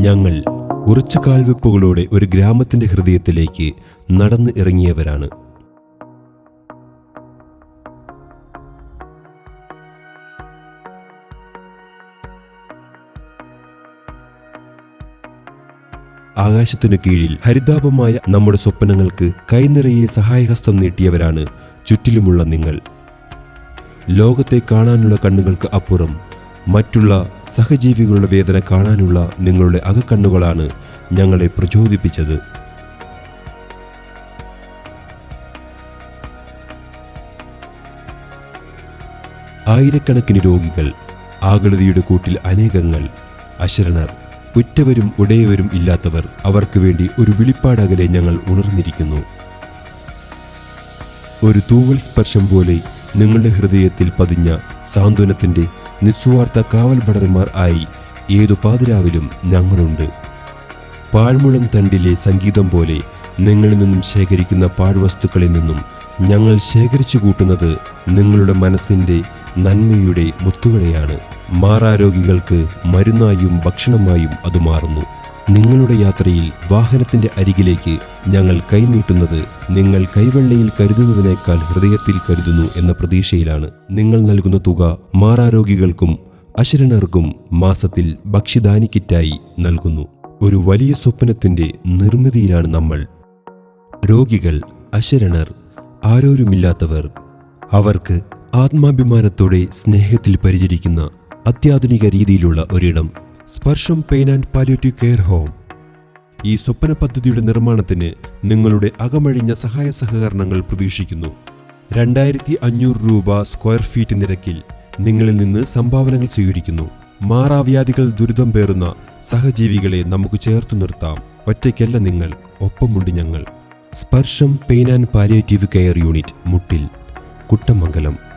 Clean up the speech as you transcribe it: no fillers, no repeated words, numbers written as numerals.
ഞങ്ങൾ ഉറച്ച കാൽവെപ്പുകളോടെ ഒരു ഗ്രാമത്തിന്റെ ഹൃദയത്തിലേക്ക് നടന്ന് ഇറങ്ങിയവരാണ്. ആകാശത്തിനു കീഴിൽ ഹരിതാപമായ നമ്മുടെ സ്വപ്നങ്ങൾക്ക് കൈനിറയെ സഹായഹസ്തം നീട്ടിയവരാണ് ചുറ്റിലുമുള്ള നിങ്ങൾ. ലോകത്തെ കാണാനുള്ള കണ്ണുകൾക്ക് അപ്പുറം മറ്റുള്ള സഹജീവികളുടെ വേദന കാണാനുള്ള നിങ്ങളുടെ അകക്കണ്ണുകളാണ് ഞങ്ങളെ പ്രചോദിപ്പിച്ചത്. ആയിരക്കണക്കിന് രോഗികൾ, ആകുലതയുടെ കൂട്ടിൽ അനേകങ്ങൾ, അശരണർ, ഉറ്റവരും ഉടയവരും ഇല്ലാത്തവർ, അവർക്ക് വേണ്ടി ഒരു വിളിപ്പാടകലെ ഞങ്ങൾ ഉണർന്നിരിക്കുന്നു. ഒരു തൂവൽ സ്പർശം പോലെ നിങ്ങളുടെ ഹൃദയത്തിൽ പതിഞ്ഞ സാന്ത്വനത്തിന്റെ നിസ്വാർത്ഥ കാവൽഭടന്മാർ ആയി ഏതു പാതിരാവിലും ഞങ്ങളുണ്ട്. പാഴ്മുളം തണ്ടിലെ സംഗീതം പോലെ നിങ്ങളിൽ നിന്നും ശേഖരിക്കുന്ന പാഴ്വസ്തുക്കളിൽ നിന്നും ഞങ്ങൾ ശേഖരിച്ചു കൂട്ടുന്നത് നിങ്ങളുടെ മനസ്സിന്റെ നന്മയുടെ മുത്തുകളെയാണ്. മാറാരോഗികൾക്ക് മരുന്നായും ഭക്ഷണമായും അത് മാറുന്നു. നിങ്ങളുടെ യാത്രയിൽ വാഹനത്തിന്റെ അരികിലേക്ക് ഞങ്ങൾ കൈനീട്ടുന്നത് നിങ്ങൾ കൈവെള്ളയിൽ കരുതുന്നതിനേക്കാൾ ഹൃദയത്തിൽ കരുതുന്നു എന്ന പ്രതീക്ഷയിലാണ്. നിങ്ങൾ നൽകുന്ന തുക മാറാരോഗികൾക്കും അശരണർക്കും മാസത്തിൽ ഭക്ഷ്യദാനി കിറ്റായി നൽകുന്നു. ഒരു വലിയ സ്വപ്നത്തിന്റെ നിർമ്മിതിയിലാണ് നമ്മൾ. രോഗികൾ, അശരണർ, ആരോരുമില്ലാത്തവർ, അവർക്ക് ആത്മാഭിമാനത്തോടെ സ്നേഹത്തിൽ പരിചരിക്കുന്ന അത്യാധുനിക രീതിയിലുള്ള ഒരിടം. സ്പർശം pain and palliative care home. ഈ സ്വപ്ന പദ്ധതിയുടെ നിർമ്മാണത്തിന് നിങ്ങളുടെ അകമഴിഞ്ഞ സഹായ സഹകരണങ്ങൾ പ്രതീക്ഷിക്കുന്നു. 2500 രൂപ സ്ക്വയർ ഫീറ്റ് നിരക്കിൽ നിങ്ങളിൽ നിന്ന് സംഭാവനകൾ സ്വീകരിക്കുന്നു. മാറാവ്യാധികൾ ദുരിതം പേറുന്ന സഹജീവികളെ നമുക്ക് ചേർത്തു നിർത്താം. ഒറ്റയ്ക്കല്ല നിങ്ങൾ, ഒപ്പമുണ്ട് ഞങ്ങൾ. സ്പർശം pain and palliative care unit, Muttil, Kuttamangalam.